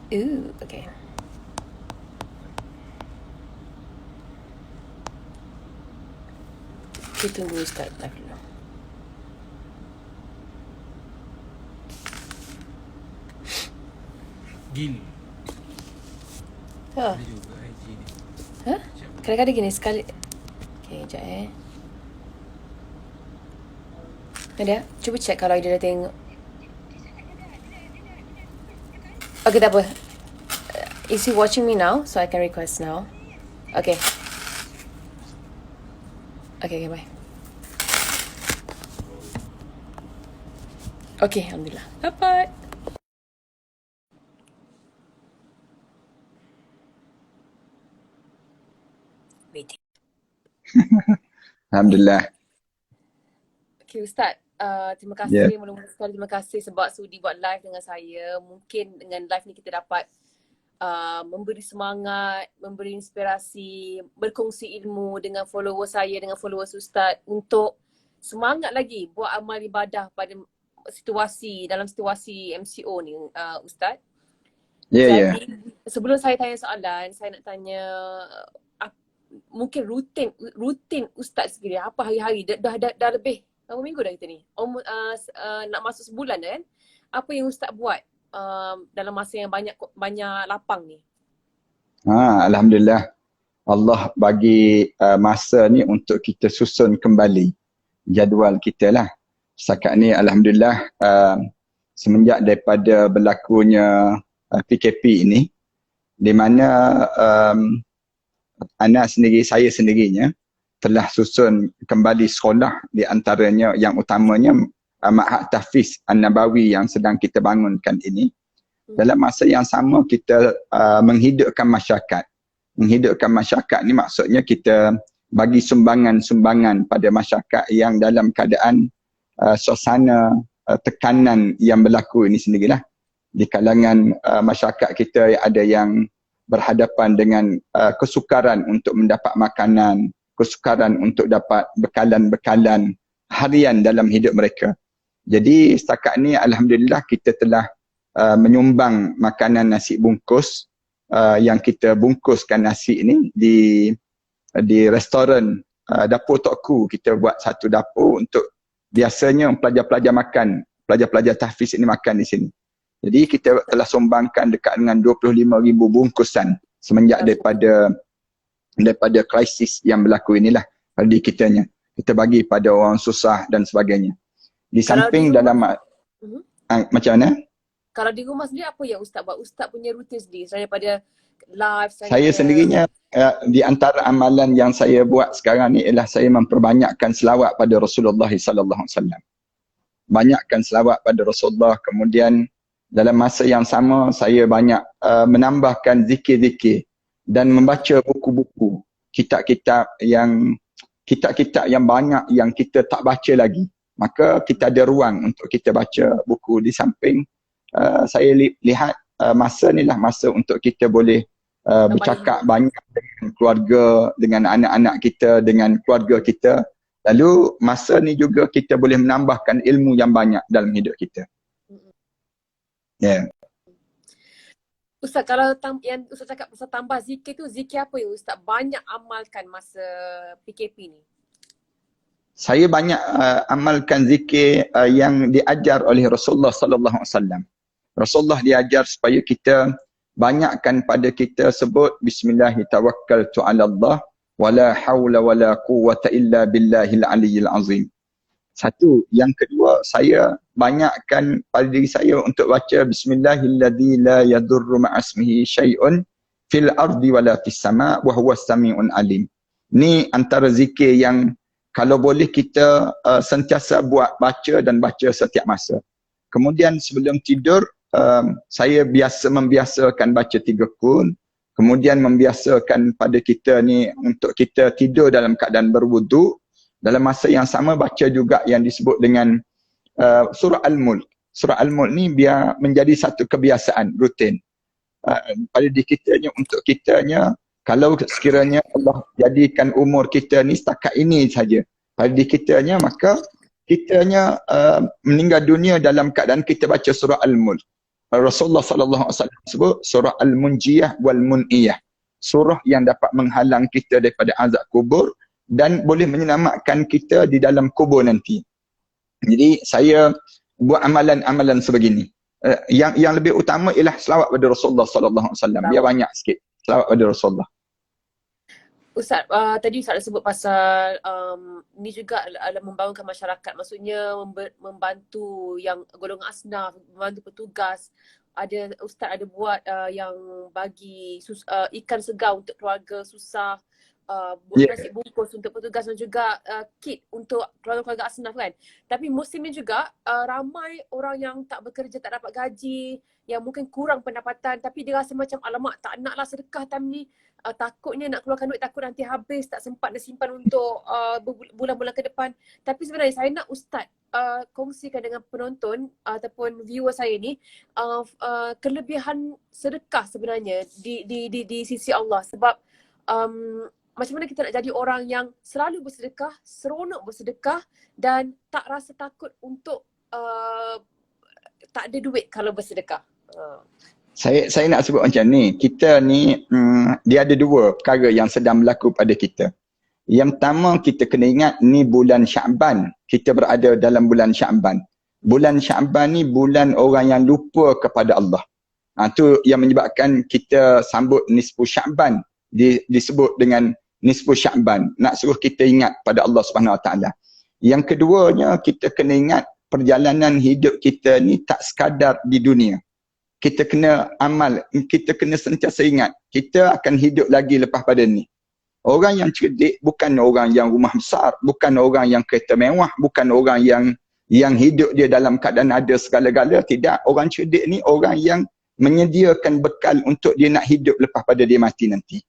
Okay. Kita tunggu Ustaz live dulu. Gil. Ha. Ada juga IG ni. Ha? Kadang-kadang gini sekali. Okay, sekejap Nadia, cuba check kalau dia dah tengok. Okay, tak apa. Is he watching me now? So I can request now. Okay. Okay, bye. Okay, Alhamdulillah. Dapat. Waiting. Alhamdulillah. Okay, Ustaz. Terima Ya. kasih, mula-mula sekali terima kasih sebab sudi buat live dengan saya. Mungkin dengan live ni kita dapat memberi semangat, memberi inspirasi, berkongsi ilmu dengan followers saya, dengan followers Ustaz untuk semangat lagi buat amal ibadah pada dalam situasi MCO ni, Ustaz. Ya. Jadi, sebelum saya tanya soalan, saya nak tanya mungkin rutin Ustaz sendiri apa hari-hari dah lebih berapa minggu dah kita ni? Nak masuk sebulan dah kan? Apa yang Ustaz buat dalam masa yang banyak lapang ni? Alhamdulillah. Allah bagi masa ni untuk kita susun kembali jadual kita lah. Setakat ni Alhamdulillah semenjak daripada berlakunya PKP ini, di mana saya sendirinya telah susun kembali sekolah, di antaranya yang utamanya Ma'had Tahfiz An-Nabawi yang sedang kita bangunkan ini. Dalam masa yang sama kita menghidupkan masyarakat. Menghidupkan masyarakat ni maksudnya kita bagi sumbangan-sumbangan pada masyarakat yang dalam keadaan suasana tekanan yang berlaku ini sendirilah. Di kalangan masyarakat kita ada yang berhadapan dengan kesukaran untuk mendapat makanan, kesukaran untuk dapat bekalan-bekalan harian dalam hidup mereka. Jadi setakat ni Alhamdulillah kita telah menyumbang makanan nasi bungkus yang kita bungkuskan nasi ini di restoran Dapur Tokku. Kita buat satu dapur untuk biasanya pelajar-pelajar makan, pelajar-pelajar tahfiz ini makan di sini. Jadi kita telah sumbangkan dekat dengan 25,000 bungkusan semenjak daripada krisis yang berlaku inilah di kitanya. Kita bagi pada orang susah dan sebagainya. Di samping dalam macam mana? Kalau di rumah sendiri apa yang Ustaz buat? Ustaz punya rutin sendiri daripada live saya sendirinya di antara amalan yang saya buat sekarang ni ialah saya memperbanyakkan selawat pada Rasulullah sallallahu alaihi wasallam. Banyakkan selawat pada Rasulullah, kemudian dalam masa yang sama saya banyak menambahkan zikir-zikir dan membaca buku-buku, kitab-kitab yang banyak yang kita tak baca lagi. Maka kita ada ruang untuk kita baca buku. Di samping saya lihat masa ni lah masa untuk kita boleh bercakap banyak dengan keluarga, dengan anak-anak kita, dengan keluarga kita. Lalu masa ni juga kita boleh menambahkan ilmu yang banyak dalam hidup kita. Ya. Ustaz, kalau yang Ustaz cakap pasal tambah zikir tu, zikir apa yang Ustaz banyak amalkan masa PKP ni? Saya banyak amalkan zikir yang diajar oleh Rasulullah sallallahu alaihi wasallam. Rasulullah diajar supaya kita banyakkan pada kita sebut bismillahirrahmanirrahim Allah wala haula wala quwwata illa billahil aliyyil azim. Satu, yang kedua saya banyakkan pada diri saya untuk baca bismillahilladzi la yadurru ma'asmihi syai'un fil ardi wala fis sama' wa huwas sami'un alim. Ni antara zikir yang kalau boleh kita sentiasa baca dan baca setiap masa. Kemudian sebelum tidur saya membiasakan baca 3 kun. Kemudian membiasakan pada kita ni untuk kita tidur dalam keadaan berwudu. Dalam masa yang sama baca juga yang disebut dengan surah Al-Mulk. Surah Al-Mulk ni biar menjadi satu kebiasaan rutin. Pada diri kitanya, untuk kitanya, kalau sekiranya Allah jadikan umur kita ni setakat ini saja pada diri kitanya, maka kitanya meninggal dunia dalam keadaan kita baca surah Al-Mulk. Rasulullah sallallahu alaihi wasallam sebut surah Al-Munjiyah wal Muniyah. Surah yang dapat menghalang kita daripada azab kubur dan boleh menyelamatkan kita di dalam kubur nanti. Jadi saya buat amalan-amalan sebegini. Yang lebih utama ialah selawat pada Rasulullah sallallahu alaihi wasallam. Dia banyak sikit selawat pada Rasulullah. Ustaz, tadi Ustaz sebut pasal ni juga adalah membangunkan masyarakat. Maksudnya membantu yang golongan asnaf, membantu petugas. Ustaz ada buat yang bagi ikan segar untuk keluarga susah, nasi bungkus untuk petugas dan juga kit untuk keluarga-keluarga asnaf kan. Tapi musim ni juga ramai orang yang tak bekerja, tak dapat gaji, yang mungkin kurang pendapatan tapi dia rasa macam alamak tak naklah sedekah time ni. Takutnya nak keluarkan duit, takut nanti habis, tak sempat nak simpan untuk bulan-bulan ke depan. Tapi sebenarnya saya nak Ustaz kongsikan dengan penonton ataupun viewer saya ni kelebihan sedekah sebenarnya di sisi Allah. Sebab macam mana kita nak jadi orang yang selalu bersedekah, seronok bersedekah dan tak rasa takut untuk tak ada duit kalau bersedekah. Saya nak sebut macam ni, kita ni dia ada dua perkara yang sedang berlaku pada kita. Yang pertama, kita kena ingat ni bulan Sya'ban. Kita berada dalam bulan Sya'ban. Bulan Sya'ban ni bulan orang yang lupa kepada Allah. Itu yang menyebabkan kita sambut nisfu Sya'ban. Disebut dengan nisfu Sya'ban. Nak suruh kita ingat pada Allah Subhanahu Wa Taala. Yang keduanya, kita kena ingat perjalanan hidup kita ni tak sekadar di dunia. Kita kena amal, kita kena sentiasa ingat, kita akan hidup lagi lepas pada ni. Orang yang cerdik bukan orang yang rumah besar, bukan orang yang kereta mewah, bukan orang yang hidup dia dalam keadaan ada segala-gala. Tidak, orang cerdik ni orang yang menyediakan bekal untuk dia nak hidup lepas pada dia mati nanti.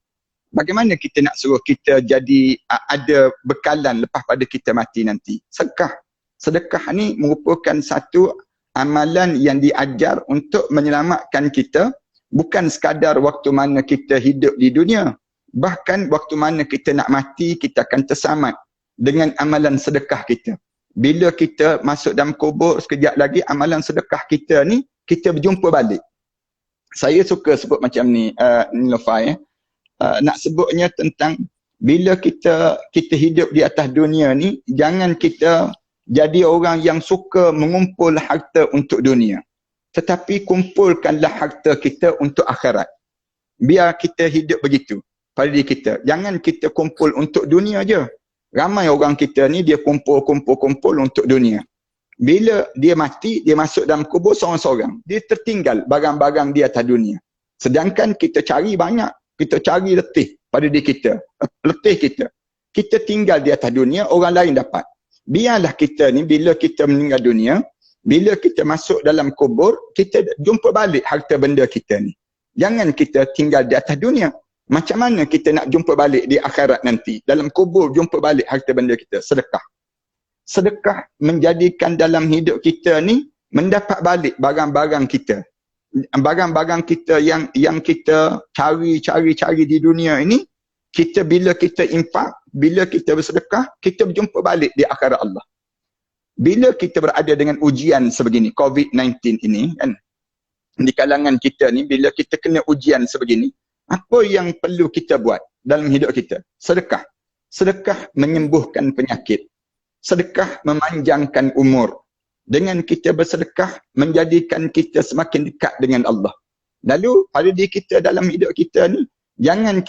Bagaimana kita nak suruh kita jadi ada bekalan lepas pada kita mati nanti? Sedekah. Sedekah ni merupakan satu amalan yang diajar untuk menyelamatkan kita bukan sekadar waktu mana kita hidup di dunia. Bahkan waktu mana kita nak mati, kita akan terselamat dengan amalan sedekah kita. Bila kita masuk dalam kubur, sekejap lagi amalan sedekah kita ni, kita berjumpa balik. Saya suka sebut macam ni, Nilofai. Nak sebutnya tentang bila kita hidup di atas dunia ni, jangan kita jadi orang yang suka mengumpul harta untuk dunia. Tetapi kumpulkanlah harta kita untuk akhirat. Biar kita hidup begitu pada diri kita. Jangan kita kumpul untuk dunia je. Ramai orang kita ni dia kumpul untuk dunia. Bila dia mati, dia masuk dalam kubur seorang-seorang. Dia tertinggal barang-barang di atas dunia. Sedangkan kita cari banyak. Kita cari letih pada diri kita. Letih kita. Kita tinggal di atas dunia, orang lain dapat. Biarlah kita ni bila kita meninggal dunia, bila kita masuk dalam kubur, kita jumpa balik harta benda kita ni. Jangan kita tinggal di atas dunia. Macam mana kita nak jumpa balik di akhirat nanti? Dalam kubur jumpa balik harta benda kita. Sedekah. Sedekah menjadikan dalam hidup kita ni mendapat balik barang-barang kita. Barang-barang kita yang kita cari di dunia ini, kita bila kita infak, bila kita bersedekah, kita berjumpa balik di akhirat Allah. Bila kita berada dengan ujian sebegini, COVID-19 ini kan, di kalangan kita ni, bila kita kena ujian sebegini, apa yang perlu kita buat dalam hidup kita? Sedekah. Sedekah menyembuhkan penyakit. Sedekah memanjangkan umur. Dengan kita bersedekah, menjadikan kita semakin dekat dengan Allah. Lalu pada diri kita dalam hidup kita ni, jangan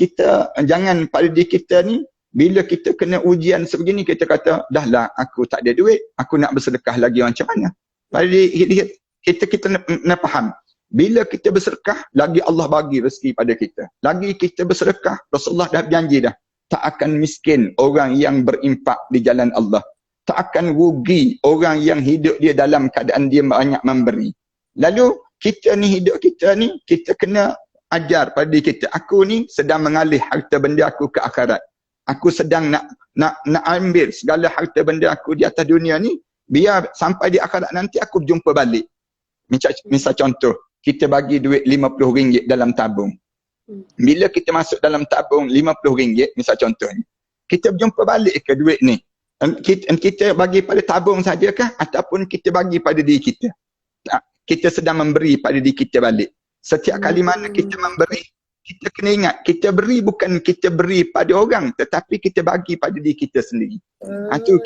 pada diri kita ni, bila kita kena ujian sebegini, kita kata, dah lah aku tak ada duit, aku nak bersedekah lagi macam mana? Pada diri kita nak faham. Bila kita bersedekah, lagi Allah bagi rezeki pada kita. Lagi kita bersedekah, Rasulullah dah berjanji dah, tak akan miskin orang yang berimpak di jalan Allah. Tak akan rugi orang yang hidup dia dalam keadaan dia banyak memberi. Lalu kita ni, hidup kita ni, kita kena ajar pada diri kita, aku ni sedang mengalih harta benda aku ke akhirat. Aku sedang nak ambil segala harta benda aku di atas dunia ni, biar sampai di akhirat nanti aku berjumpa balik. Misal contoh, kita bagi duit RM50 dalam tabung. Bila kita masuk dalam tabung RM50, misal contohnya, kita berjumpa balik ke duit ni? Kita bagi pada tabung sajakah ataupun kita bagi pada diri kita? kita sedang memberi pada diri kita balik. Setiap kali mana kita memberi, kita kena ingat, kita beri bukan kita beri pada orang, tetapi kita bagi pada diri kita sendiri. Itu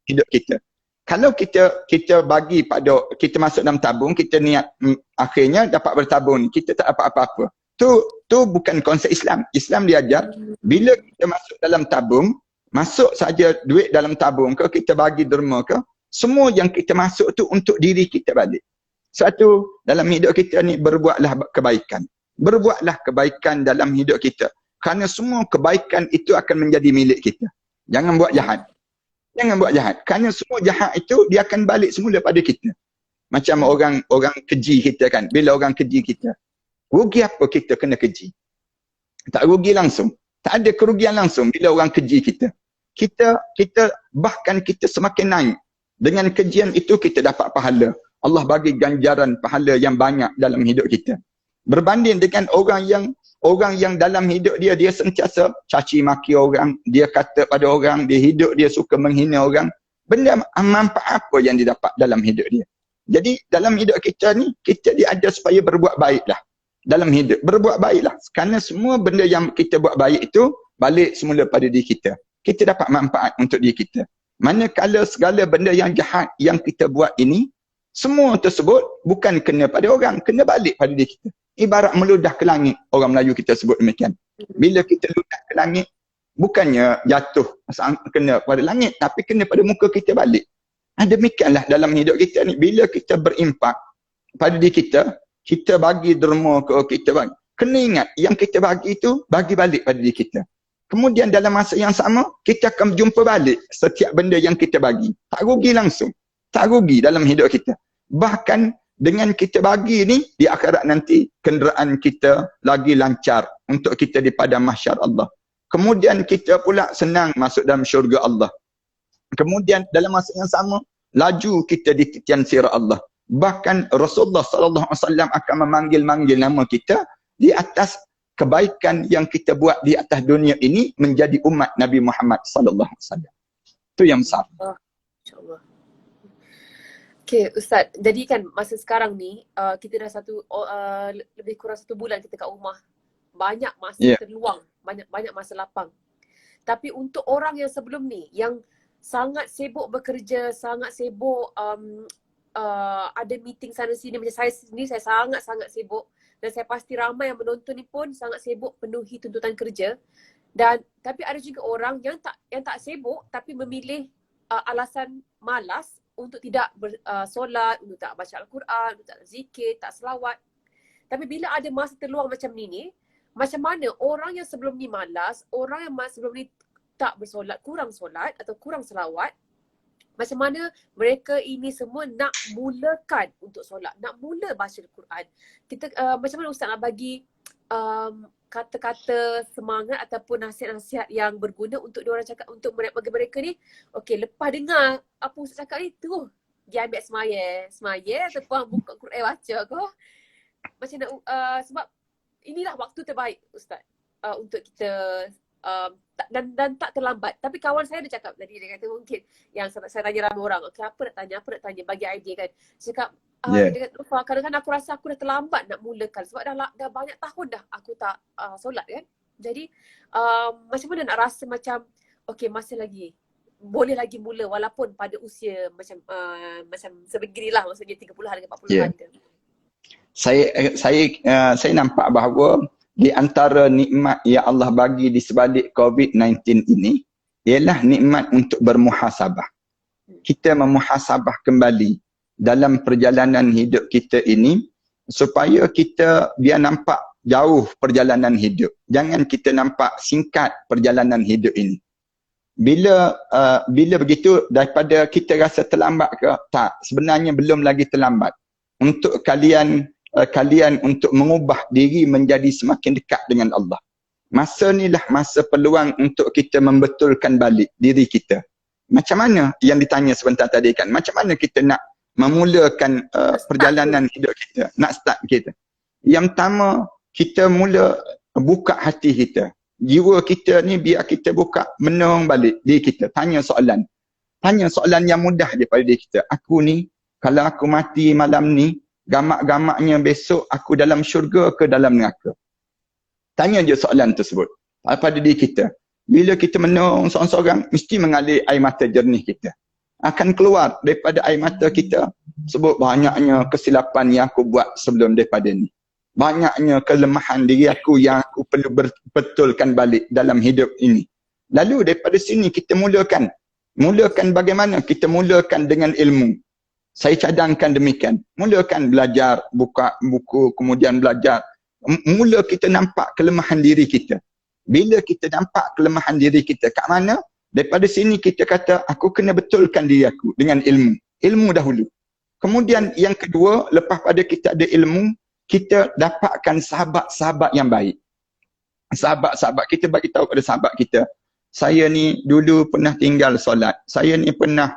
hidup kita. Kalau kita bagi pada, kita masuk dalam tabung, kita niat akhirnya dapat bertabung, kita tak dapat apa-apa. Tu bukan konsep Islam. Islam diajar, bila kita masuk dalam tabung, masuk saja duit dalam tabung ke, kita bagi derma ke, semua yang kita masuk tu untuk diri kita balik. Satu, dalam hidup kita ni berbuatlah kebaikan. Berbuatlah kebaikan dalam hidup kita. Kerana semua kebaikan itu akan menjadi milik kita. Jangan buat jahat. Jangan buat jahat. Kerana semua jahat itu dia akan balik semula pada kita. Macam orang keji kita kan. Bila orang keji kita, rugi apa kita kena keji? Tak rugi langsung. Tak ada kerugian langsung bila orang keji kita. Kita bahkan kita semakin naik. Dengan kejian itu kita dapat pahala. Allah bagi ganjaran pahala yang banyak dalam hidup kita. Berbanding dengan orang yang dalam hidup dia sentiasa caci maki orang, dia kata pada orang, dia hidup dia suka menghina orang. Benda manfaat apa yang didapat dalam hidup dia? Jadi dalam hidup kita ni, kita diajar supaya berbuat baiklah. Dalam hidup, berbuat baiklah. Kerana semua benda yang kita buat baik itu, balik semula pada diri kita. Kita dapat manfaat untuk diri kita. Manakala segala benda yang jahat yang kita buat ini, semua tersebut bukan kena pada orang, kena balik pada diri kita. Ibarat meludah ke langit, orang Melayu kita sebut demikian. Bila kita ludah ke langit, bukannya jatuh kena pada langit, tapi kena pada muka kita balik. Demikianlah dalam hidup kita ni, bila kita berimpak pada diri kita, kita bagi derma ke, kita bagi. Kena ingat, yang kita bagi itu, bagi balik pada diri kita. Kemudian dalam masa yang sama, kita akan jumpa balik setiap benda yang kita bagi. Tak rugi langsung. Tak rugi dalam hidup kita. Bahkan dengan kita bagi ni, di akhirat nanti, kenderaan kita lagi lancar untuk kita di padang mahsyar Allah. Kemudian kita pula senang masuk dalam syurga Allah. Kemudian dalam masa yang sama, laju kita di titian sirah Allah. Bahkan Rasulullah SAW akan memanggil-manggil nama kita di atas kebaikan yang kita buat di atas dunia ini menjadi umat Nabi Muhammad SAW. Itu yang besar. InsyaAllah. Okay Ustaz, jadi kan masa sekarang ni kita dah lebih kurang 1 bulan kita kat rumah. Banyak masa terluang, banyak masa lapang. Tapi untuk orang yang sebelum ni, yang sangat sibuk bekerja, sangat sibuk ada meeting sana sini, macam saya sendiri, saya sangat sibuk. Dan saya pasti ramai yang menonton ni pun sangat sibuk penuhi tuntutan kerja. Dan tapi ada juga orang yang tak sibuk tapi memilih alasan malas untuk tidak solat, untuk tak baca Al-Quran, untuk tak zikir, tak selawat. Tapi bila ada masa terluang macam ni, macam mana orang yang sebelum ni malas, orang yang sebelum ni tak bersolat, kurang solat atau kurang selawat, macam mana mereka ini semua nak mulakan untuk solat, nak mula baca Al-Quran. Macam mana Ustaz nak bagi kata-kata semangat ataupun nasihat-nasihat yang berguna untuk diorang cakap, untuk bagi mereka ni, okey, lepas dengar apa Ustaz cakap ni, terus dia ambil semaya ataupun buka Quran baca ke. Macam nak, sebab inilah waktu terbaik Ustaz untuk kita dan tak terlambat. Tapi kawan saya dia cakap tadi, dia kata mungkin yang saya tanya ramai orang, okey, apa nak tanya bagi idea kan. Dia cakap dia kata, kadang-kadang aku rasa aku dah terlambat nak mulakan sebab dah banyak tahun dah aku tak solat kan. Jadi macam mana nak rasa macam okey, masih lagi boleh lagi mula walaupun pada usia macam sebeginilah, maksudnya 30-an ke 40-an ke. Saya nampak bahawa di antara nikmat yang Allah bagi di sebalik COVID-19 ini ialah nikmat untuk bermuhasabah. Kita memuhasabah kembali dalam perjalanan hidup kita ini supaya kita biar nampak jauh perjalanan hidup. Jangan kita nampak singkat perjalanan hidup ini. Bila begitu, daripada kita rasa terlambat ke? Tak, sebenarnya belum lagi terlambat. Untuk kalian untuk mengubah diri menjadi semakin dekat dengan Allah. Masa inilah masa peluang untuk kita membetulkan balik diri kita. Macam mana yang ditanya sebentar tadi kan? Macam mana kita nak memulakan perjalanan hidup kita, nak start kita? Yang pertama, kita mula buka hati kita. Jiwa kita ni biar kita buka, menung balik diri kita. Tanya soalan yang mudah daripada diri kita. Aku ni, kalau aku mati malam ni, gamak-gamaknya besok aku dalam syurga ke dalam neraka. Tanya je soalan tersebut pada diri kita. Bila kita menung seorang-seorang, mesti mengalir air mata jernih kita. Akan keluar daripada air mata kita sebut banyaknya kesilapan yang aku buat sebelum daripada ni. Banyaknya kelemahan diri aku yang aku perlu betulkan balik dalam hidup ini. Lalu daripada sini kita mulakan. Mulakan bagaimana? Kita mulakan dengan ilmu. Saya cadangkan demikian. Mulakan belajar, buka buku, kemudian belajar. Mula kita nampak kelemahan diri kita. Bila kita nampak kelemahan diri kita kat mana? Daripada sini kita kata, aku kena betulkan diri aku dengan ilmu. Ilmu dahulu. Kemudian yang kedua, lepas pada kita ada ilmu, kita dapatkan sahabat-sahabat yang baik. Sahabat-sahabat, kita bagi tahu pada sahabat kita, saya ni dulu pernah tinggal solat. Saya ni pernah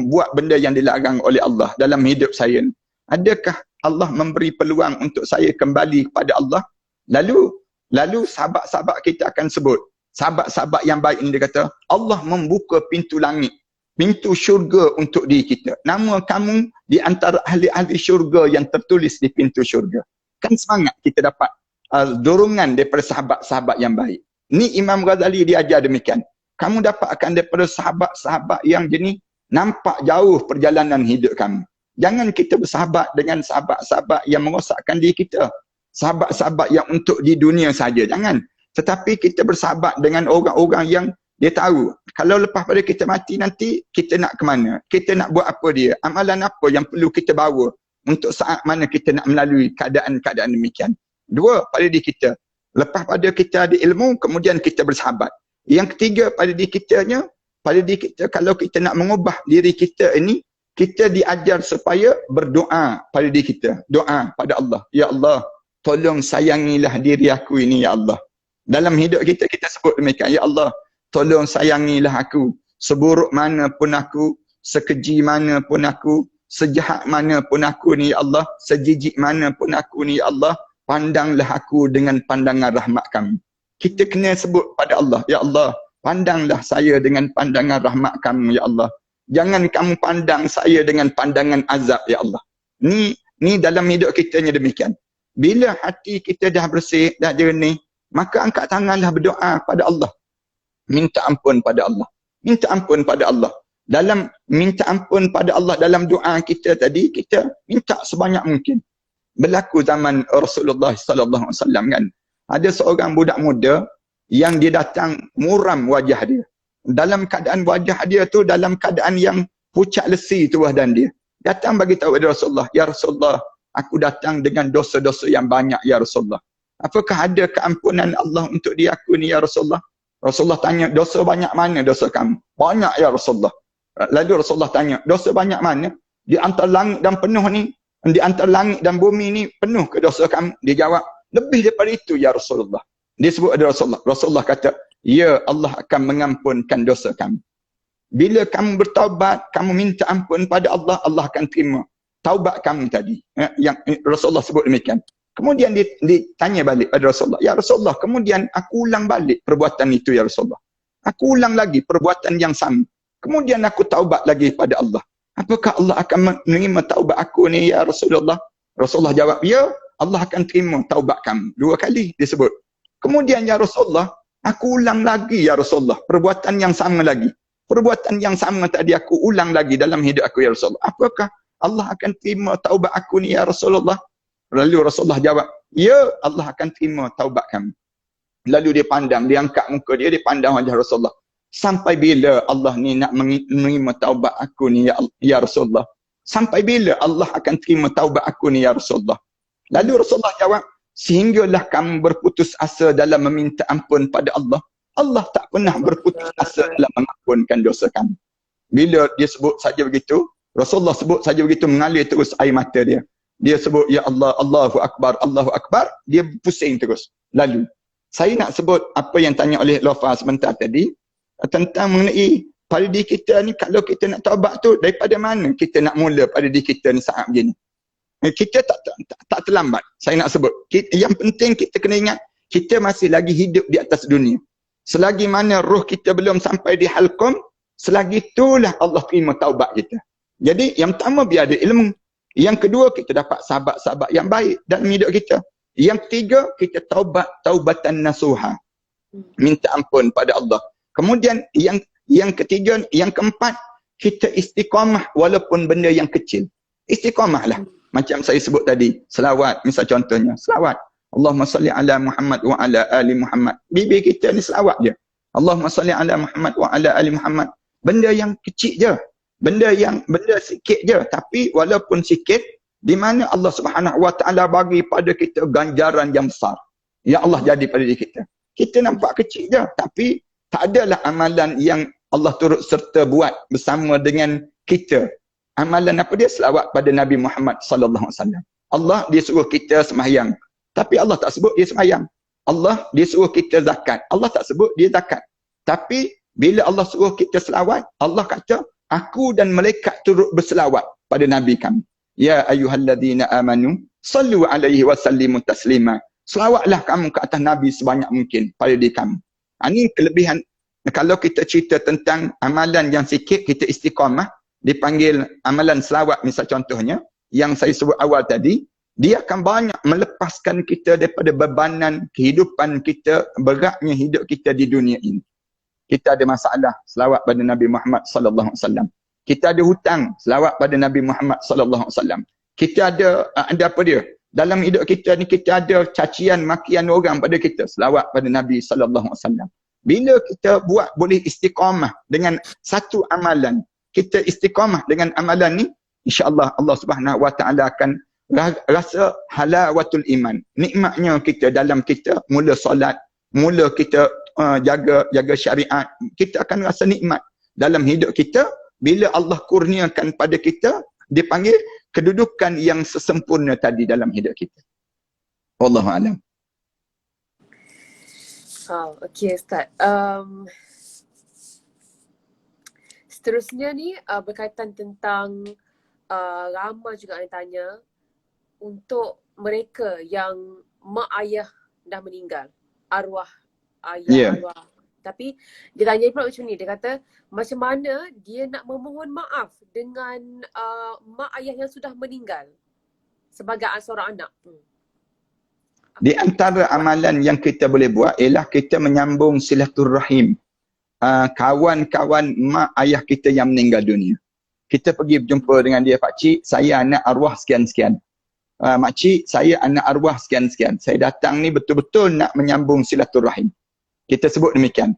buat benda yang dilarang oleh Allah dalam hidup saya. Adakah Allah memberi peluang untuk saya kembali kepada Allah? Lalu sahabat-sahabat kita akan sebut, sahabat-sahabat yang baik ini dia kata, Allah membuka pintu langit, pintu syurga untuk diri kita. Nama kamu di antara ahli-ahli syurga yang tertulis di pintu syurga. Kan semangat kita dapat dorongan daripada sahabat-sahabat yang baik. Ni Imam Ghazali dia ajar demikian. Kamu dapatkan daripada sahabat-sahabat yang jenis, nampak jauh perjalanan hidup kamu. Jangan kita bersahabat dengan sahabat-sahabat yang merosakkan diri kita. Sahabat-sahabat yang untuk di dunia saja, jangan. Tetapi kita bersahabat dengan orang-orang yang dia tahu, kalau lepas pada kita mati nanti, kita nak ke mana? Kita nak buat apa dia? Amalan apa yang perlu kita bawa untuk saat mana kita nak melalui keadaan-keadaan demikian. Dua, pada diri kita. Lepas pada kita ada ilmu, kemudian kita bersahabat. Yang ketiga, pada diri kita, kalau kita nak mengubah diri kita ini, kita diajar supaya berdoa pada diri kita. Doa pada Allah. Ya Allah, tolong sayangilah diri aku ini, ya Allah. Dalam hidup kita, kita sebut demikian. Ya Allah, tolong sayangilah aku. Seburuk mana pun aku, sekeji mana pun aku, sejahat mana pun aku ni, ya Allah. Sejijik mana pun aku ni, ya Allah. Pandanglah aku dengan pandangan rahmat kamu. Kita kena sebut pada Allah. Ya Allah, pandanglah saya dengan pandangan rahmat kamu, ya Allah. Jangan kamu pandang saya dengan pandangan azab, ya Allah. Ni dalam hidup kita ni demikian. Bila hati kita dah bersih, dah jernih, maka angkat tanganlah berdoa pada Allah. Minta ampun pada Allah. Minta ampun pada Allah. Dalam minta ampun pada Allah dalam doa kita tadi, kita minta sebanyak mungkin. Berlaku zaman Rasulullah sallallahu alaihi wasallam kan. Ada seorang budak muda yang dia datang muram wajah dia. Dalam keadaan wajah dia tu dalam keadaan yang pucat lesi tu badan dia. Datang bagi tahu kepada Rasulullah, ya Rasulullah, aku datang dengan dosa-dosa yang banyak ya Rasulullah. Apakah ada keampunan Allah untuk dia aku ni ya Rasulullah? Rasulullah tanya, dosa banyak mana dosa kamu? Banyak ya Rasulullah. Lalu Rasulullah tanya, dosa banyak mana? Di antara langit dan penuh ni, di antara langit dan bumi ni penuh ke dosa kamu? Dia jawab, lebih daripada itu ya Rasulullah. Dia sebut ada Rasulullah. Rasulullah kata, ya Allah akan mengampunkan dosa kamu. Bila kamu bertaubat, kamu minta ampun pada Allah, Allah akan terima taubat kamu tadi. Yang Rasulullah sebut demikian. Kemudian ditanya balik pada Rasulullah, ya Rasulullah, kemudian aku ulang balik perbuatan itu ya Rasulullah. Aku ulang lagi perbuatan yang sama. Kemudian aku taubat lagi pada Allah. Apakah Allah akan menerima taubat aku ni ya Rasulullah? Rasulullah jawab, ya Allah akan terima taubat kamu. 2 kali disebut. Kemudian ya Rasulullah, aku ulang lagi ya Rasulullah, perbuatan yang sama lagi. Perbuatan yang sama tadi aku ulang lagi dalam hidup aku ya Rasulullah. Apakah Allah akan terima taubat aku ni ya Rasulullah? Lalu Rasulullah jawab, ya Allah akan terima taubat kamu. Lalu dia pandang, dia angkat muka dia, dia pandang wajah Rasulullah. Sampai bila Allah ni nak menerima taubat aku ni ya Rasulullah? Sampai bila Allah akan terima taubat aku ni ya Rasulullah? Lalu Rasulullah jawab, sehinggalah kamu berputus asa dalam meminta ampun pada Allah, Allah tak pernah berputus asa dalam mengampunkan dosa kamu. Bila dia sebut saja begitu, Rasulullah sebut saja begitu, mengalir terus air mata dia. Dia sebut, ya Allah, Allahu Akbar, Allahu Akbar. Dia pusing terus. Lalu, saya nak sebut apa yang tanya oleh Lofa sebentar tadi, tentang mengenai pada diri kita ni, kalau kita nak taubat tu, daripada mana kita nak mula pada diri kita ni saat begini? Kita tak terlambat. Saya nak sebut. Yang penting kita kena ingat, kita masih lagi hidup di atas dunia. Selagi mana roh kita belum sampai di halqum, selagi itulah Allah terima taubat kita. Jadi yang pertama biar ada ilmu. Yang kedua, kita dapat sahabat-sahabat yang baik dalam hidup kita. Yang ketiga, kita taubatan nasuha. Minta ampun pada Allah. Kemudian yang ketiga, yang keempat, kita istiqamah walaupun benda yang kecil. Istiqamah lah. Macam saya sebut tadi, selawat, misal contohnya, selawat. Allahumma salli ala Muhammad wa ala ali Muhammad. Bibir kita ni selawat je. Allahumma salli ala Muhammad wa ala ali Muhammad. Benda yang kecil je. Benda sikit je. Tapi walaupun sikit, di mana Allah Subhanahu wa taala bagi pada kita ganjaran yang besar. Ya Allah jadi pada diri kita. Kita nampak kecil je. Tapi tak adalah amalan yang Allah turut serta buat bersama dengan kita. Amalan apa dia? Selawat pada Nabi Muhammad sallallahu alaihi wasallam. Allah dia suruh kita sembahyang. Tapi Allah tak sebut dia sembahyang. Allah dia suruh kita zakat. Allah tak sebut dia zakat. Tapi bila Allah suruh kita selawat, Allah kata, aku dan malaikat turut berselawat pada Nabi kami. Ya ayyuhalladzina amanu sallu alaihi wa sallimu taslima. Selawatlah kamu ke atas Nabi sebanyak mungkin pada diri kami. Ini kelebihan. Kalau kita cerita tentang amalan yang sikit, kita istiqamah, dipanggil amalan selawat misal contohnya, yang saya sebut awal tadi, dia akan banyak melepaskan kita daripada bebanan kehidupan kita, beratnya hidup kita di dunia ini. Kita ada masalah, selawat pada Nabi Muhammad sallallahu alaihi wasallam. Kita ada hutang, selawat pada Nabi Muhammad sallallahu alaihi wasallam. Kita ada apa dia? Dalam hidup kita ni kita ada cacian makian orang pada kita, selawat pada Nabi sallallahu alaihi wasallam. Bila kita buat boleh istiqamah dengan satu amalan, kita istiqamah dengan amalan ni, insya-Allah Allah Subhanahu wa taala akan rasa halawatul iman. Nikmatnya kita dalam kita mula solat, mula kita jaga syariat, kita akan rasa nikmat dalam hidup kita bila Allah kurniakan pada kita dipanggil kedudukan yang sesempurna tadi dalam hidup kita. Wallahu a'lam. Okey Ustaz. Seterusnya ni berkaitan tentang ramai juga yang tanya untuk mereka yang mak ayah dah meninggal, arwah ayah, arwah. Tapi dia tanya pula macam ni, dia kata macam mana dia nak memohon maaf dengan mak ayah yang sudah meninggal sebagai seorang anak. Di antara amalan yang kita boleh buat ialah kita menyambung silaturrahim. Kawan-kawan mak ayah kita yang meninggal dunia. Kita pergi berjumpa dengan dia, Pak Cik, saya anak arwah sekian-sekian. Mak Cik, saya anak arwah sekian-sekian. Saya datang ni betul-betul nak menyambung silaturrahim. Kita sebut demikian.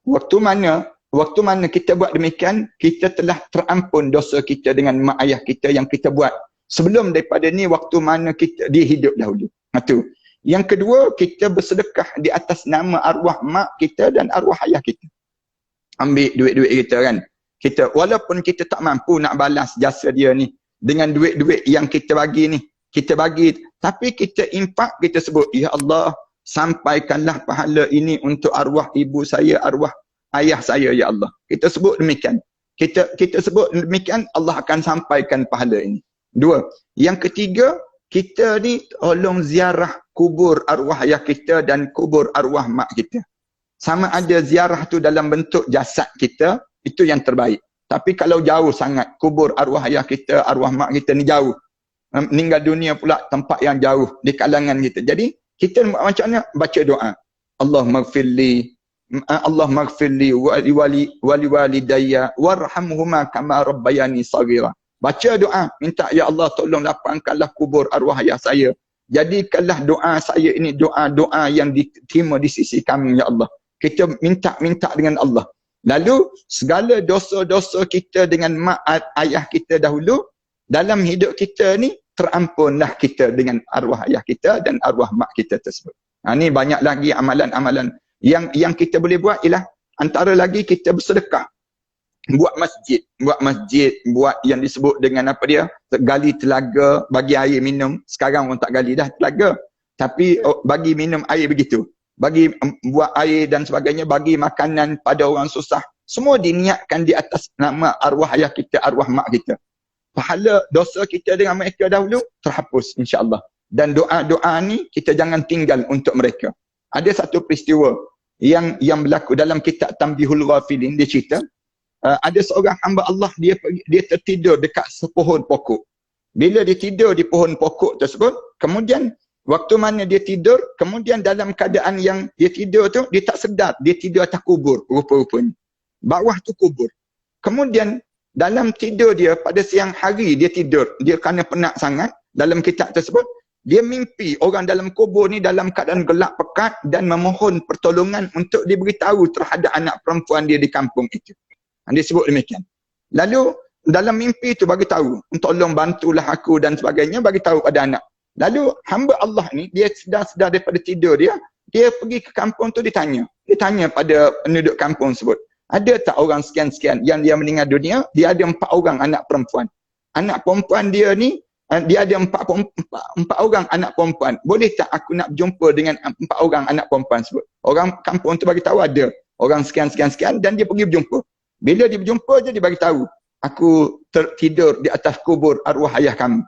Waktu mana kita buat demikian, kita telah terampun dosa kita dengan mak ayah kita yang kita buat sebelum daripada ni, waktu mana dia hidup dahulu. Itu. Yang kedua, kita bersedekah di atas nama arwah mak kita dan arwah ayah kita. Ambil duit-duit kita kan. Kita walaupun kita tak mampu nak balas jasa dia ni dengan duit-duit yang kita bagi ni, kita bagi, tapi kita impak, kita sebut, ya Allah, sampaikanlah pahala ini untuk arwah ibu saya, arwah ayah saya, ya Allah. Kita sebut demikian. Kita sebut demikian, Allah akan sampaikan pahala ini. Dua. Yang ketiga, kita ni tolong ziarah kubur arwah ayah kita dan kubur arwah mak kita. Sama ada ziarah tu dalam bentuk jasad kita, itu yang terbaik. Tapi kalau jauh sangat, kubur arwah ayah kita, arwah mak kita ni jauh. Meninggal dunia pula tempat yang jauh di kalangan kita. Jadi, kita macam mana? Baca doa. Allah maghfirli wali walidayya warhamhuma kama rabbayani saghira. Baca doa, minta ya Allah tolong lapangkanlah kubur arwah ayah saya. Jadikanlah doa saya ini doa-doa yang diterima di sisi kami ya Allah. Kita minta dengan Allah. Lalu segala dosa-dosa kita dengan mak ayah kita dahulu dalam hidup kita ni terampunlah kita dengan arwah ayah kita dan arwah mak kita tersebut. Ini banyak lagi amalan-amalan yang kita boleh buat ialah antara lagi kita bersedekah. Buat masjid, buat yang disebut dengan apa dia? Gali telaga, bagi air minum. Sekarang orang tak gali dah telaga. Tapi bagi minum air begitu. Bagi buat air dan sebagainya, bagi makanan pada orang susah. Semua diniatkan di atas nama arwah ayah kita, arwah mak kita. Pahala dosa kita dengan mereka dahulu terhapus insya-Allah. Dan doa-doa ni kita jangan tinggal untuk mereka. Ada satu peristiwa yang berlaku dalam kitab Tanbihul Ghafilin, dia cerita ada seorang hamba Allah, dia tertidur dekat sepohon pokok. Bila dia tidur di pohon pokok tersebut, kemudian waktu mana dia tidur, kemudian dalam keadaan yang dia tidur tu, dia tak sedar, dia tidur atas kubur rupa-rupanya. Bawah tu kubur. Kemudian dalam tidur dia pada siang hari dia tidur, dia kerana penat sangat, dalam kitab tersebut, dia mimpi orang dalam kubur ni dalam keadaan gelap pekat dan memohon pertolongan untuk diberitahu terhadap anak perempuan dia di kampung itu. Dia sebut demikian. Lalu dalam mimpi tu bagi tahu, tolong bantulah aku dan sebagainya, bagi tahu pada anak. Lalu hamba Allah ni, dia sedar daripada tidur dia pergi ke kampung tu, dia tanya pada penduduk kampung tersebut, ada tak orang sekian-sekian yang dia meninggal dunia, dia ada 4 orang anak perempuan. Anak perempuan dia ni, dia ada 4 orang anak perempuan. Boleh tak aku nak berjumpa dengan 4 orang anak perempuan tersebut? Orang kampung tu bagi tahu ada orang sekian-sekian dan dia pergi berjumpa. Bila dia berjumpa je dia bagi tahu, aku tertidur di atas kubur arwah ayah kami.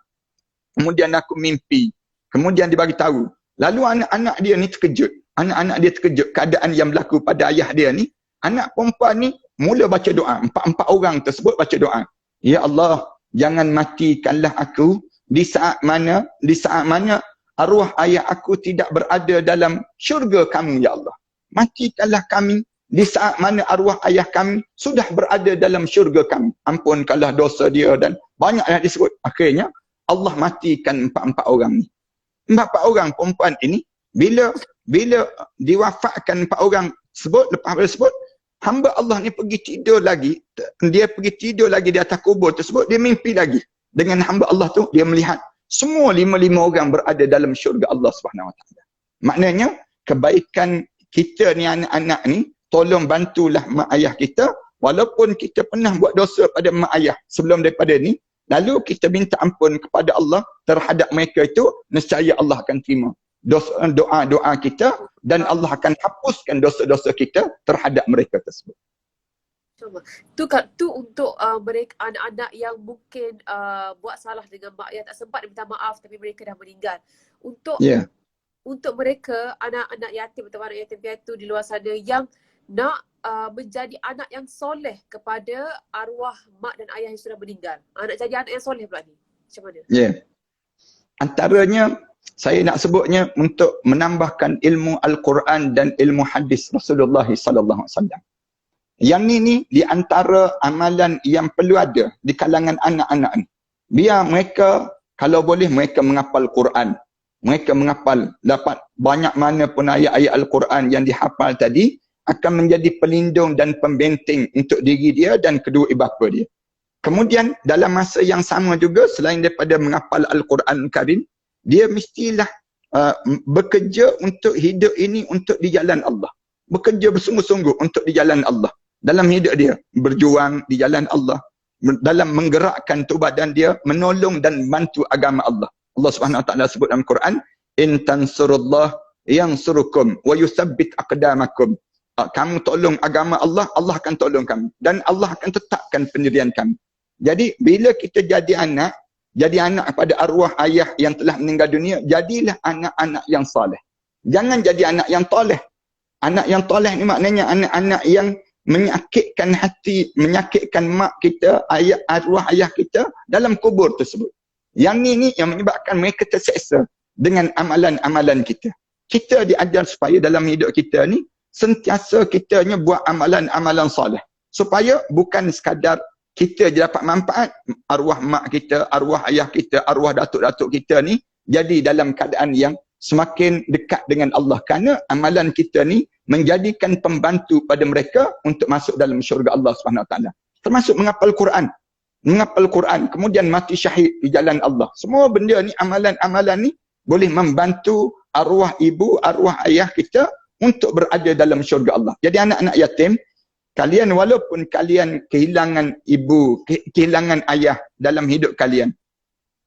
Kemudian aku mimpi. Kemudian dia bagi tahu. Lalu anak-anak dia ni terkejut. Anak-anak dia terkejut keadaan yang berlaku pada ayah dia ni. Anak perempuan ni mula baca doa. 4 orang tersebut baca doa. Ya Allah, jangan matikanlah aku di saat mana arwah ayah aku tidak berada dalam syurga kamu, ya Allah. Matikanlah kami di saat mana arwah ayah kami sudah berada dalam syurga kami. Ampunkanlah dosa dia dan banyaklah disebut. Akhirnya Allah matikan 4 orang ni. 4 orang perempuan ini bila diwafatkan 4 orang sebut, lepas tersebut hamba Allah ni pergi tidur lagi. Dia pergi tidur lagi di atas kubur tersebut, dia mimpi lagi. Dengan hamba Allah tu, dia melihat semua 5 orang berada dalam syurga Allah SWT. Maknanya, kebaikan kita ni anak-anak ni, tolong bantulah mak ayah kita, walaupun kita pernah buat dosa pada mak ayah sebelum daripada ni, lalu kita minta ampun kepada Allah terhadap mereka itu, nescaya Allah akan terima doa-doa kita dan Allah akan hapuskan dosa-dosa kita terhadap mereka tersebut. Tu untuk mereka anak-anak yang mungkin buat salah dengan mak ayah, tak sempat minta maaf tapi mereka dah meninggal. Untuk mereka anak-anak yatim atau anak yatim piatu di luar sana yang nak menjadi anak yang soleh kepada arwah mak dan ayah yang sudah meninggal. Nak jadi anak yang soleh pula ni. Macam mana? Antaranya saya nak sebutnya untuk menambahkan ilmu Al-Quran dan ilmu hadis Rasulullah sallallahu alaihi wasallam. Yang ni di antara amalan yang perlu ada di kalangan anak-anak ni. Biar mereka, kalau boleh mereka menghafal Quran. Mereka menghafal, dapat banyak mana pun ayat-ayat Al-Quran yang dihafal tadi akan menjadi pelindung dan pembenteng untuk diri dia dan kedua ibu bapa dia. Kemudian dalam masa yang sama juga, selain daripada menghafal Al-Quran Karim, dia mestilah bekerja untuk hidup ini untuk di jalan Allah. Bekerja bersungguh-sungguh untuk di jalan Allah. Dalam hidup dia, berjuang di jalan Allah. Dalam menggerakkan tubuh badan dia, menolong dan bantu agama Allah. Allah Subhanahu Wa Taala sebut dalam Quran, in tansurullah yansurukum wa yuthabbit aqdamakum. Kamu tolong agama Allah, Allah akan tolong kamu. Dan Allah akan tetapkan pendirian kamu. Jadi, bila kita jadi anak pada arwah ayah yang telah meninggal dunia, jadilah anak-anak yang soleh. Jangan jadi anak yang toleh. Anak yang toleh ni maknanya anak-anak yang menyakitkan hati, menyakitkan mak kita, arwah ayah kita dalam kubur tersebut. Yang ni yang menyebabkan mereka terseksa dengan amalan-amalan kita. Kita diajar supaya dalam hidup kita ni, sentiasa kitanya buat amalan-amalan soleh. Supaya bukan sekadar kita je dapat manfaat, arwah mak kita, arwah ayah kita, arwah datuk-datuk kita ni jadi dalam keadaan yang semakin dekat dengan Allah. Kerana amalan kita ni menjadikan pembantu pada mereka untuk masuk dalam syurga Allah SWT. Termasuk menghafal Quran. Menghafal Quran, kemudian mati syahid di jalan Allah. Semua benda ni, amalan-amalan ni boleh membantu arwah ibu, arwah ayah kita untuk berada dalam syurga Allah. Jadi anak-anak yatim, kalian walaupun kalian kehilangan ibu, kehilangan ayah dalam hidup kalian,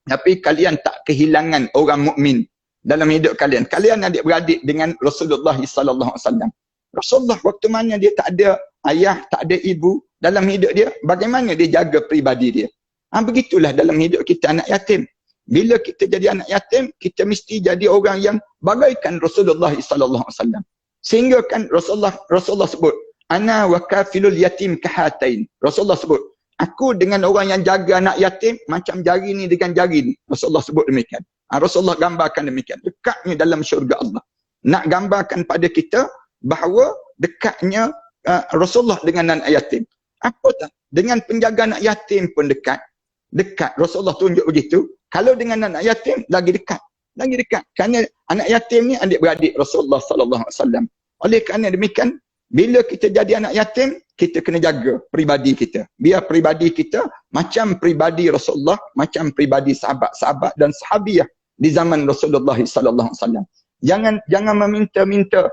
tapi kalian tak kehilangan orang mukmin dalam hidup kalian. Kalian adik-beradik dengan Rasulullah sallallahu alaihi wasallam. Rasulullah waktu mana dia tak ada ayah, tak ada ibu dalam hidup dia, bagaimana dia jaga peribadi dia? Begitulah dalam hidup kita anak yatim. Bila kita jadi anak yatim, kita mesti jadi orang yang bagaikan Rasulullah sallallahu alaihi wasallam. Sehingga kan Rasulullah sebut, ana wa kafilul yatim kahatain. Rasulullah sebut, Aku dengan orang yang jaga anak yatim, macam jari ni dengan jari ni. Rasulullah sebut demikian. Rasulullah gambarkan demikian. Dekatnya dalam syurga Allah. Nak gambarkan pada kita bahawa dekatnya Rasulullah dengan anak yatim. Apa tak? Dengan penjaga anak yatim pun dekat. Dekat. Rasulullah tunjuk begitu. Kalau dengan anak yatim, lagi dekat. Lagi dekat. Kerana anak yatim ni adik-beradik Rasulullah SAW. Oleh kerana demikian, bila kita jadi anak yatim, kita kena jaga peribadi kita. Biar peribadi kita macam peribadi Rasulullah, macam peribadi sahabat-sahabat dan sahabiah di zaman Rasulullah SAW. Jangan meminta-minta.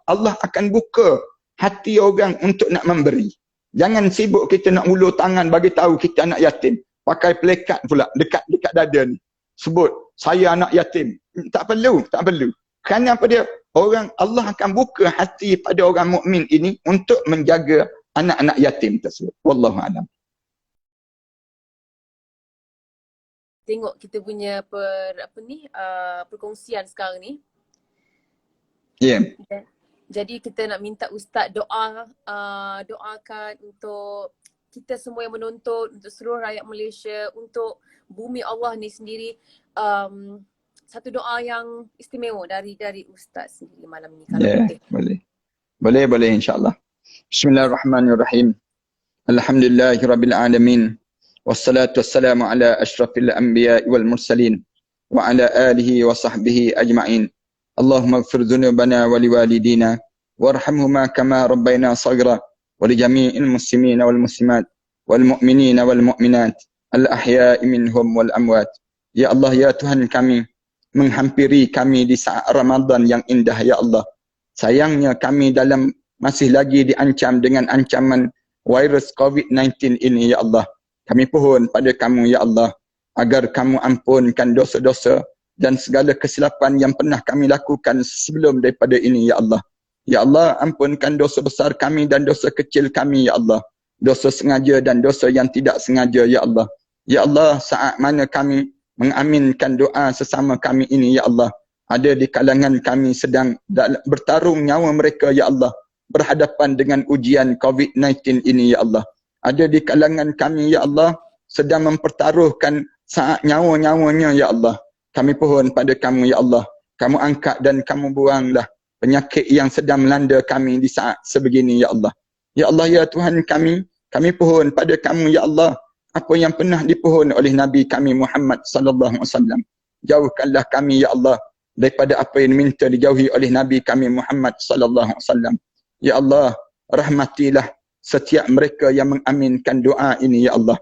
Allah akan buka hati orang untuk nak memberi. Jangan sibuk kita nak ulur tangan bagi tahu kita anak yatim. Pakai pelekat pula dekat dada ni. Sebut, saya anak yatim. Tak perlu. Kerana apa dia? Allah akan buka hati pada orang mukmin ini untuk menjaga anak-anak yatim tersebut. Wallahu a'lam. Tengok kita punya perkongsian sekarang ni. Ya. Yeah. Jadi kita nak minta Ustaz doakan untuk kita semua yang menonton, untuk seluruh rakyat Malaysia, untuk bumi Allah ni sendiri. Satu doa yang istimewa dari Ustaz sendiri malam ni. Kalau boleh insya-Allah. Bismillahirrahmanirrahim. Alhamdulillahirabbil alamin. Wassalatu wassalamu ala asyrafil anbiya'i wal mursalin wa ala alihi wa sahbihi ajma'in. Allahumma ighfir dhunubana wa liwalidina warhamhuma kama rabbayna shaghira wa li jami'il muslimina wal muslimat wal mu'minina wal mu'minat al ahya'i minhum wal amwat. Ya Allah, ya Tuhan kami, menghampiri kami di saat Ramadan yang indah ya Allah. Sayangnya kami masih lagi diancam dengan ancaman virus COVID-19 ini ya Allah. Kami pohon pada kamu ya Allah agar kamu ampunkan dosa-dosa dan segala kesilapan yang pernah kami lakukan sebelum daripada ini ya Allah. Ya Allah, ampunkan dosa besar kami dan dosa kecil kami ya Allah. Dosa sengaja dan dosa yang tidak sengaja ya Allah. Ya Allah, saat mana kami mengaminkan doa sesama kami ini ya Allah, ada di kalangan kami sedang bertarung nyawa mereka ya Allah, berhadapan dengan ujian COVID-19 ini ya Allah. Ada di kalangan kami ya Allah sedang mempertaruhkan saat nyawa-nyawanya ya Allah. Kami pohon pada kamu ya Allah, kamu angkat dan kamu buanglah penyakit yang sedang melanda kami di saat sebegini ya Allah. Ya Allah, ya Tuhan kami pohon pada kamu ya Allah, apa yang pernah dipohon oleh Nabi kami Muhammad sallallahu alaihi wasallam. Jauhkanlah kami ya Allah daripada apa yang minta dijauhi oleh Nabi kami Muhammad sallallahu alaihi wasallam. Ya Allah, rahmatilah setiap mereka yang mengaminkan doa ini ya Allah.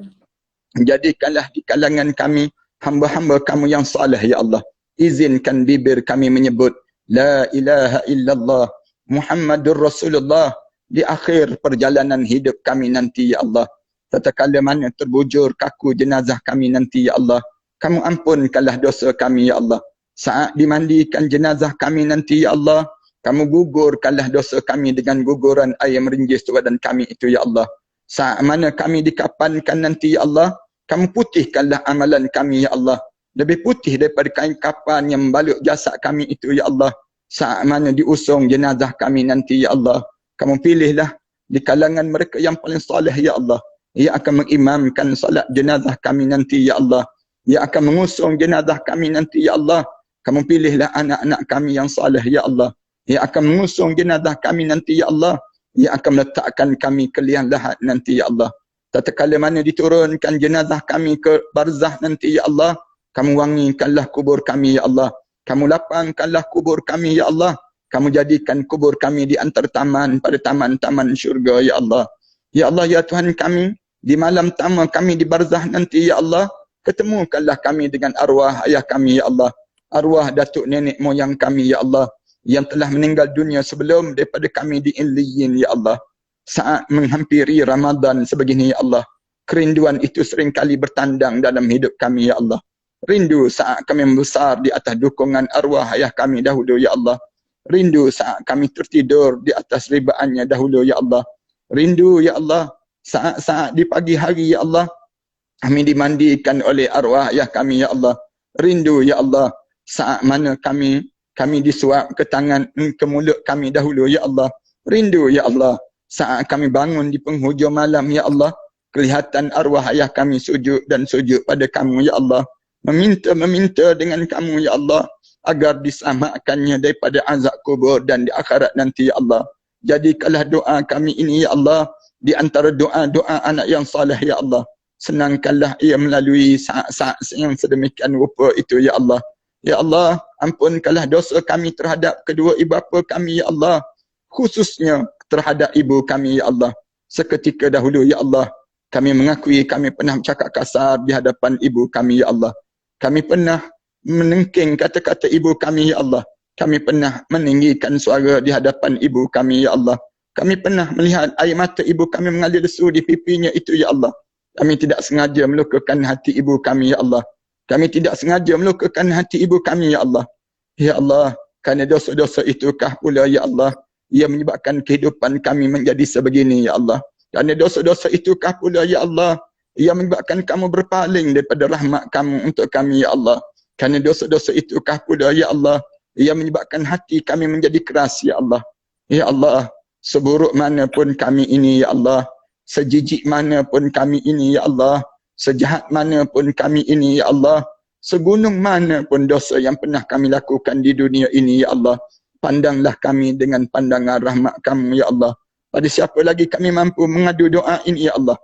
Jadikanlah di kalangan kami hamba-hamba kamu yang saleh ya Allah. Izinkan bibir kami menyebut la ilaha illallah Muhammadur Rasulullah di akhir perjalanan hidup kami nanti ya Allah. Tatkala mana terbujur kaku jenazah kami nanti ya Allah, kamu ampunkanlah dosa kami ya Allah. Saat dimandikan jenazah kami nanti ya Allah, kamu gugurkanlah dosa kami dengan guguran air merinjis badan kami itu ya Allah. Saat mana kami dikapankan nanti ya Allah, kamu putihkanlah amalan kami ya Allah. Lebih putih daripada kain kapan yang membalut jasad kami itu ya Allah. Saat mana diusung jenazah kami nanti ya Allah, kamu pilihlah di kalangan mereka yang paling soleh ya Allah. Ia akan mengimamkan salat jenazah kami nanti ya Allah. Ia akan mengusung jenazah kami nanti ya Allah. Kamu pilihlah anak-anak kami yang saleh ya Allah. Ia akan mengusung jenazah kami nanti ya Allah. Ia akan meletakkan kami ke liang lahat nanti ya Allah. Tatkala mana diturunkan jenazah kami ke barzah nanti ya Allah, kamu wangikanlah kubur kami ya Allah. Kamu lapangkanlah kubur kami ya Allah. Kamu jadikan kubur kami di antara taman pada taman-taman syurga ya Allah. Ya Allah, ya Tuhan kami, di malam pertama kami di barzah nanti ya Allah, ketemukanlah kami dengan arwah ayah kami ya Allah, arwah datuk nenek moyang kami ya Allah, yang telah meninggal dunia sebelum daripada kami di Illiyin ya Allah. Saat menghampiri Ramadan sebegini ya Allah, kerinduan itu seringkali bertandang dalam hidup kami ya Allah. Rindu saat kami membesar di atas dukungan arwah ayah kami dahulu ya Allah. Rindu saat kami tertidur di atas ribaannya dahulu ya Allah. Rindu ya Allah saat-saat di pagi hari ya Allah kami dimandikan oleh arwah ayah kami ya Allah. Rindu ya Allah saat mana kami disuap ke tangan ke mulut kami dahulu ya Allah. Rindu ya Allah saat kami bangun di penghujung malam ya Allah, kelihatan arwah ayah kami sujud dan sujud pada kamu ya Allah. Meminta dengan kamu ya Allah agar diselamatkannya daripada azab kubur dan di akhirat nanti ya Allah. Jadikanlah doa kami ini ya Allah di antara doa-doa anak yang saleh ya Allah. Senangkanlah ia melalui saat-saat yang sedemikian rupa itu ya Allah. Ya Allah, ampunkanlah dosa kami terhadap kedua ibu bapa kami ya Allah. Khususnya terhadap ibu kami ya Allah. Seketika dahulu ya Allah, kami mengakui kami pernah bercakap kasar di hadapan ibu kami ya Allah. Kami pernah menengking kata-kata ibu kami ya Allah. Kami pernah meninggikan suara di hadapan ibu kami ya Allah. Kami pernah melihat air mata ibu kami mengalir lesu di pipinya itu ya Allah. Kami tidak sengaja melukakan hati ibu kami ya Allah. Kami tidak sengaja melukakan hati ibu kami ya Allah. Ya Allah, kerana dosa-dosa itukah pula ya Allah ia menyebabkan kehidupan kami menjadi sebegini ya Allah. Kerana dosa-dosa itukah pula ya Allah ia menyebabkan kamu berpaling daripada rahmat kamu untuk kami ya Allah. Kerana dosa-dosa itukah pula ya Allah ia menyebabkan hati kami menjadi keras ya Allah. Ya Allah, seburuk mana pun kami ini ya Allah, sejijik mana pun kami ini ya Allah, sejahat mana pun kami ini ya Allah, segunung mana pun dosa yang pernah kami lakukan di dunia ini ya Allah, pandanglah kami dengan pandangan rahmat kamu ya Allah. Pada siapa lagi kami mampu mengadu doa ini ya Allah,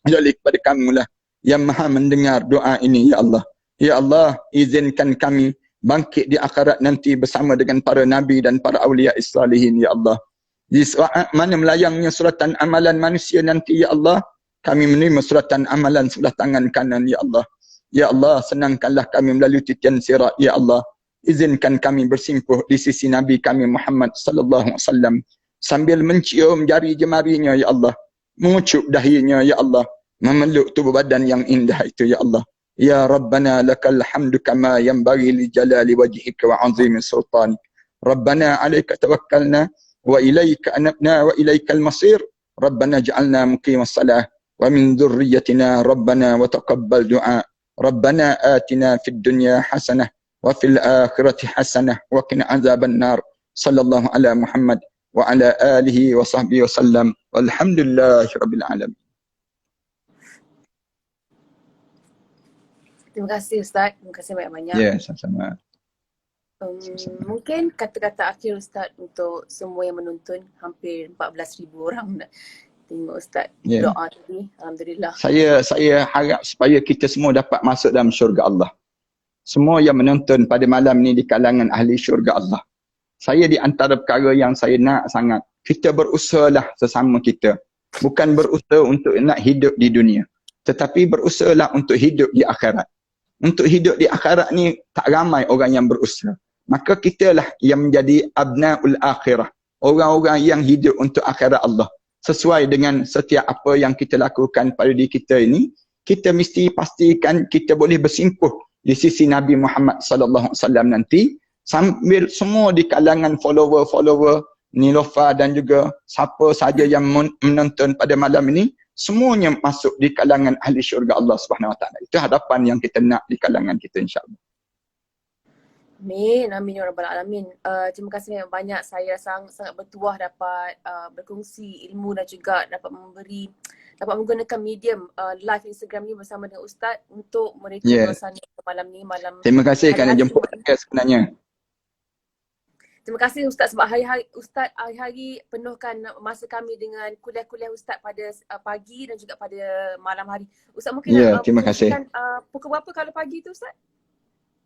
kecuali kepada kamulah yang maha mendengar doa ini ya Allah. Ya Allah, izinkan kami bangkit di akhirat nanti bersama dengan para nabi dan para awliya salihin ya Allah. Di saat mana melayangnya suratan amalan manusia nanti ya Allah, kami menerima suratan amalan sebelah tangan kanan ya Allah. Ya Allah, senangkanlah kami melalui titian sirat ya Allah. Izinkan kami bersimpuh di sisi Nabi kami Muhammad sallallahu alaihi wasallam sambil mencium jari jemarinya ya Allah, mengucup dahinya ya Allah, memeluk tubuh badan yang indah itu ya Allah. Ya Rabbana lakal hamdu kama yanbaghi li jalali wajhika wa 'azimi sultanik. Rabbana 'alaika tawakkalna wa ilaika anabna wa ilaikal masir. Rabbana ja'alna muqimas salah wa min dhurriyyatina Rabbana wa taqabbal du'a. Rabbana atina fid dunya hasanah wa fil akhirati hasanah wa qina azaban nar. Sallallahu ala Muhammad wa ala alihi wa sahbihi wasallam. Walhamdulillahirabbil alamin. Terima kasih Ustaz. Terima kasih banyak-banyak. Ya, sama-sama. Mungkin kata-kata akhir Ustaz untuk semua yang menonton, hampir 14,000 orang dah tengok Ustaz doa tadi. Alhamdulillah. Saya harap supaya kita semua dapat masuk dalam syurga Allah. Semua yang menonton pada malam ni di kalangan ahli syurga Allah. Saya di antara perkara yang saya nak sangat, kita berusahalah sesama kita. Bukan berusaha untuk nak hidup di dunia, tetapi berusahalah untuk hidup di akhirat. Untuk hidup di akhirat ni tak ramai orang yang berusaha. Maka kitalah yang menjadi abnaul akhirah. Orang-orang yang hidup untuk akhirat Allah. Sesuai dengan setiap apa yang kita lakukan pada diri kita ini, kita mesti pastikan kita boleh bersimpuh di sisi Nabi Muhammad sallallahu alaihi wasallam nanti, sambil semua di kalangan follower-follower Nilofa dan juga siapa saja yang menonton pada malam ini, semuanya masuk di kalangan ahli syurga Allah Subhanahu Wa Taala. Itu hadapan yang kita nak di kalangan kita insya-Allah. Amin, amin ya rabbal alamin. Terima kasih banyak. Saya sangat bertuah dapat berkongsi ilmu dan juga dapat menggunakan medium live Instagram ni bersama dengan Ustaz untuk mereka suasana malam ni, malam. Terima kasih kerana jemput saya sebenarnya. Terima kasih Ustaz sebab hari-hari penuhkan masa kami dengan kuliah-kuliah Ustaz pada pagi dan juga pada malam hari. Ustaz mungkin terima kasih. Pukul berapa kalau pagi tu Ustaz?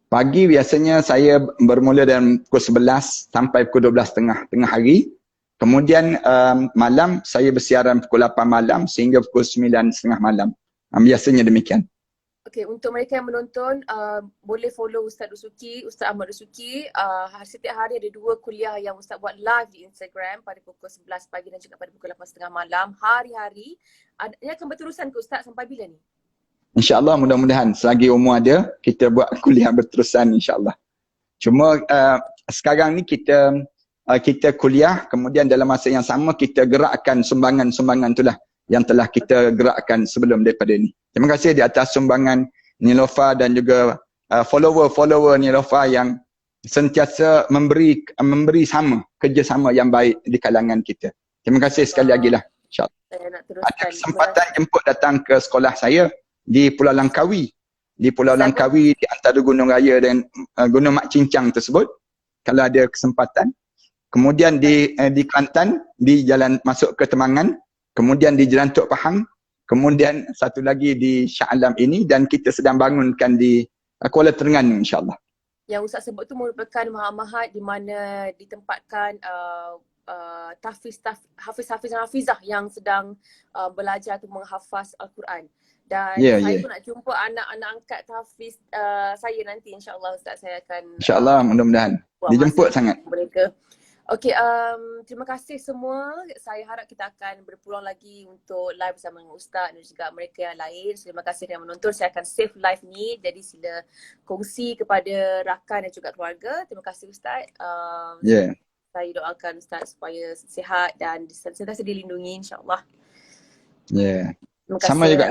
Pagi biasanya saya bermula dalam pukul 11 sampai pukul 12.30 tengah hari. Kemudian malam saya bersiaran pukul 8 malam sehingga pukul 9.30 malam. Biasanya demikian. Okey, untuk mereka yang menonton, boleh follow Ustaz Dusuki, Ustaz Ahmad Dusuki. Setiap hari ada 2 kuliah yang Ustaz buat live di Instagram pada pukul 11 pagi dan juga pada pukul 8.30 malam. Hari-hari. Ia akan berterusan ke Ustaz sampai bila ni? InsyaAllah, mudah-mudahan selagi umur ada, kita buat kuliah berterusan insyaAllah. Cuma sekarang ni kita kuliah, kemudian dalam masa yang sama kita gerakkan sumbangan-sumbangan itulah yang telah kita gerakkan sebelum daripada ini. Terima kasih di atas sumbangan Nilofa dan juga follower-follower Nilofa yang sentiasa memberi sama kerjasama yang baik di kalangan kita. Terima kasih sekali lagi lah. InsyaAllah. Saya nak Ada teruskan. Terima kesempatan kasih. jemput datang ke sekolah saya di Pulau Langkawi. Di Pulau Siapa? Langkawi di antara Gunung Raya dan Gunung Mak Cincang tersebut. Kalau ada kesempatan. Kemudian di Kelantan, di jalan masuk ke Temangan. Kemudian di Jalan Tok Pahang. Kemudian satu lagi di Shah Alam ini. Dan kita sedang bangunkan di Kuala Terengganu insyaAllah. Yang Ustaz sebut tu merupakan mahat-mahat di mana ditempatkan hafiz-hafiz dan hafizah yang sedang belajar atau menghafaz Al-Quran. Dan saya pun nak jumpa anak-anak angkat tahfiz saya nanti, insyaAllah Ustaz. Saya akan InsyaAllah, mudah-mudahan dijemput sangat mereka. Okey, terima kasih semua. Saya harap kita akan berpeluang lagi untuk live bersama dengan Ustaz dan juga mereka yang lain. Terima kasih yang menonton. Saya akan save live ni, jadi sila kongsi kepada rakan dan juga keluarga. Terima kasih Ustaz. Saya doakan Ustaz supaya sihat dan sentiasa dilindungi, insyaAllah. Sama juga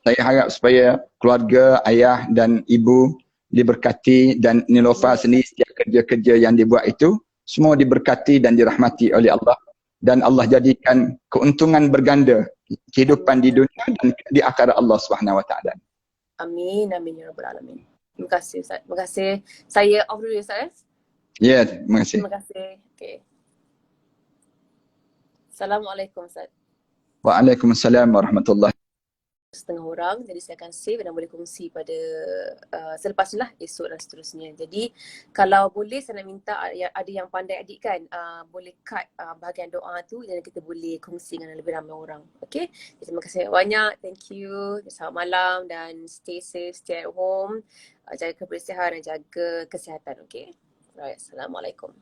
saya harap supaya keluarga, ayah dan ibu diberkati, dan Nilofa sendiri setiap kerja-kerja yang dibuat itu semua diberkati dan dirahmati oleh Allah, dan Allah jadikan keuntungan berganda kehidupan di dunia dan di akhirat Allah Subhanahu Wa Taala. Amin, amin ya rabbal alamin. Terima kasih Ustaz. Terima kasih. Saya off dulu ya Ustaz. Ya, terima kasih. Terima kasih. Okey. Assalamualaikum Ustaz. Waalaikumsalam warahmatullahi. Setengah orang, jadi saya akan save dan boleh kongsi pada selepas ni lah, esok dan seterusnya. Jadi kalau boleh saya nak minta ada yang pandai adik kan, boleh cut bahagian doa tu dan kita boleh kongsi dengan lebih ramai orang. Okay, terima kasih banyak, thank you, selamat malam dan stay safe, stay at home, jaga kebersihan dan jaga kesihatan. Okay, alright, Assalamualaikum.